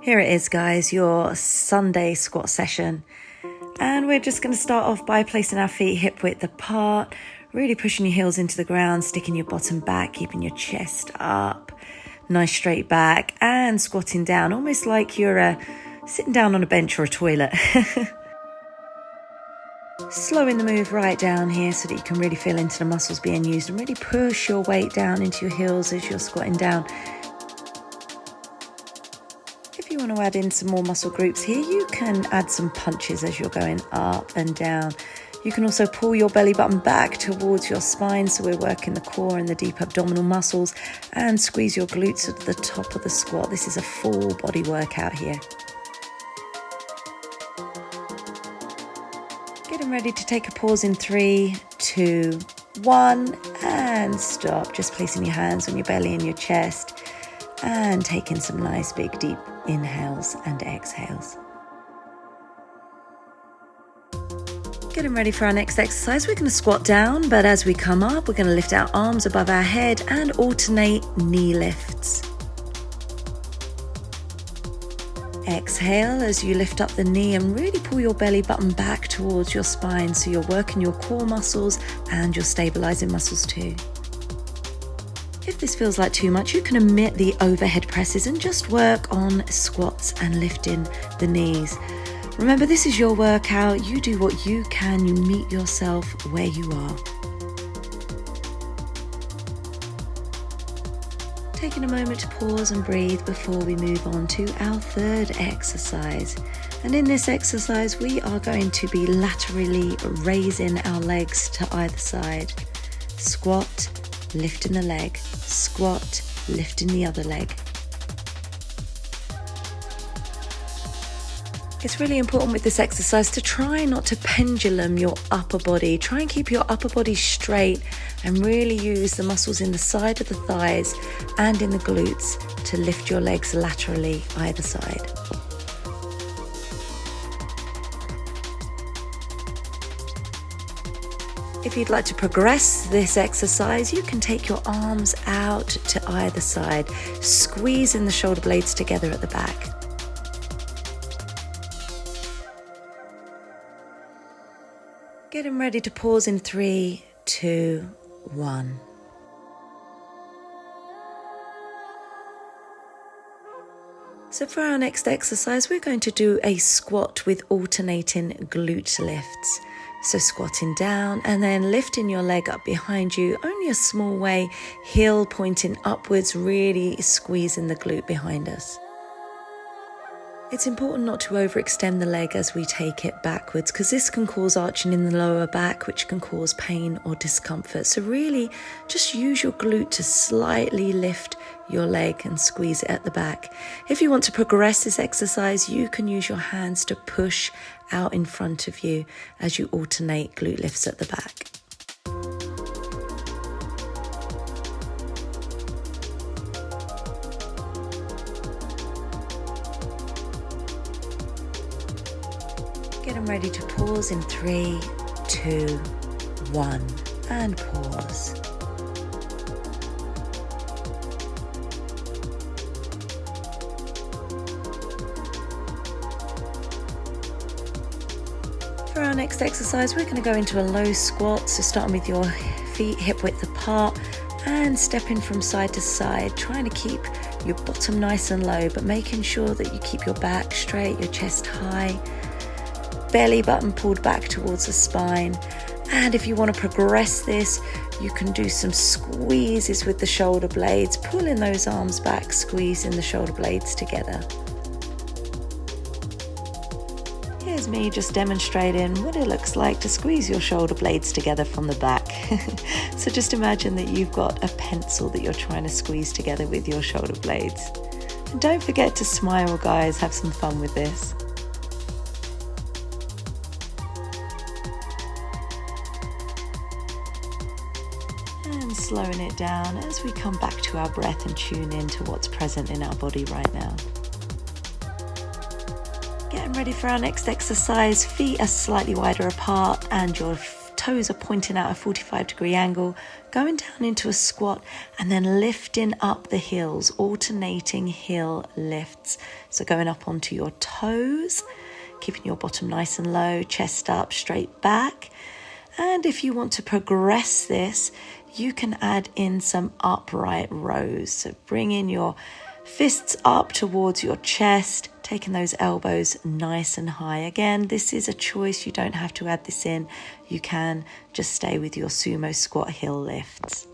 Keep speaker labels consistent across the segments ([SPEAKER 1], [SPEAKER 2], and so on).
[SPEAKER 1] Here it is, guys, your Sunday squat session. And we're just going to start off by placing our feet hip width apart, really pushing your heels into the ground, sticking your bottom back, keeping your chest up, nice straight back, and squatting down, almost like you're sitting down on a bench or a toilet. Slowing the move right down here so that you can really feel into the muscles being used and really push your weight down into your heels as you're squatting down. If you want to add in some more muscle groups here, you can add some punches as you're going up and down. You can also pull your belly button back towards your spine, so we're working the core and the deep abdominal muscles, and squeeze your glutes at the top of the squat. This is a full body workout here. Getting ready to take a pause in 3, 2, 1, and stop. Just placing your hands on your belly and your chest and taking some nice big deep inhales and exhales. Getting ready for our next exercise. We're going to squat down, but as we come up, we're going to lift our arms above our head and alternate knee lifts. Exhale as you lift up the knee and really pull your belly button back towards your spine, so you're working your core muscles and your stabilizing muscles too. If this feels like too much, you can omit the overhead presses and just work on squats and lifting the knees. Remember, this is your workout. You do what you can. You meet yourself where you are. Taking a moment to pause and breathe before we move on to our third exercise. And in this exercise, we are going to be laterally raising our legs to either side. Squat, lifting the leg. Squat, lifting the other leg. It's really important with this exercise to try not to pendulum your upper body. Try and keep your upper body straight and really use the muscles in the side of the thighs and in the glutes to lift your legs laterally either side. If you'd like to progress this exercise, you can take your arms out to either side, squeezing the shoulder blades together at the back. Getting ready to pause in 3, 2, 1. So for our next exercise, we're going to do a squat with alternating glute lifts. So squatting down and then lifting your leg up behind you, only a small way, heel pointing upwards, really squeezing the glute behind us. It's important not to overextend the leg as we take it backwards, because this can cause arching in the lower back, which can cause pain or discomfort. So really just use your glute to slightly lift your leg and squeeze it at the back. If you want to progress this exercise, you can use your hands to push out in front of you as you alternate glute lifts at the back. Getting ready to pause in 3, 2, 1, and pause. For our next exercise, we're going to go into a low squat, so starting with your feet hip width apart and stepping from side to side, trying to keep your bottom nice and low, but making sure that you keep your back straight, your chest high, belly button pulled back towards the spine. And if you want to progress this, you can do some squeezes with the shoulder blades, pulling those arms back, squeezing the shoulder blades together. Here's me just demonstrating what it looks like to squeeze your shoulder blades together from the back. So just imagine that you've got a pencil that you're trying to squeeze together with your shoulder blades. And don't forget to smile, guys, have some fun with this. And slowing it down as we come back to our breath and tune into what's present in our body right now. Getting ready for our next exercise. Feet are slightly wider apart and your toes are pointing out a 45-degree angle, going down into a squat and then lifting up the heels, alternating heel lifts. So going up onto your toes, keeping your bottom nice and low, chest up, straight back. And if you want to progress this, you can add in some upright rows. So bring in your fists up towards your chest, taking those elbows nice and high. Again, this is a choice. You don't have to add this in. You can just stay with your sumo squat heel lifts.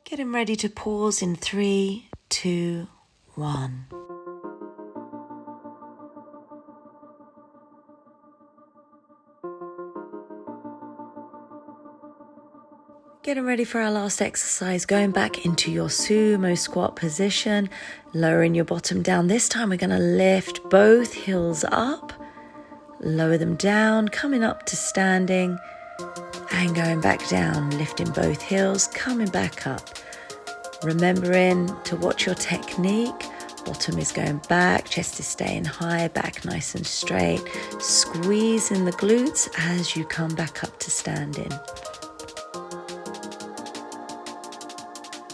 [SPEAKER 1] Getting ready to pause in 3, 2, 1. Getting ready for our last exercise, going back into your sumo squat position, lowering your bottom down. This time we're going to lift both heels up, lower them down, coming up to standing and going back down, lifting both heels, coming back up. Remembering to watch your technique. Bottom is going back, chest is staying high, back nice and straight. Squeeze in the glutes as you come back up to standing.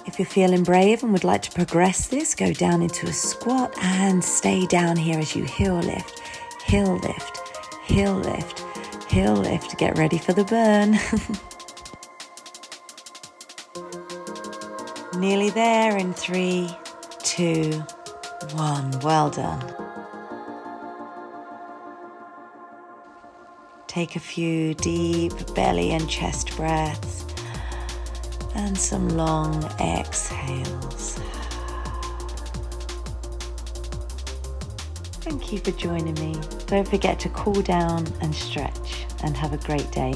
[SPEAKER 1] If you're feeling brave and would like to progress this, go down into a squat and stay down here as you heel lift, heel lift, heel lift, heel lift. Get ready for the burn. Nearly there in 3, 2, 1. Well done. Take a few deep belly and chest breaths and some long exhales. Thank you for joining me. Don't forget to cool down and stretch, and have a great day.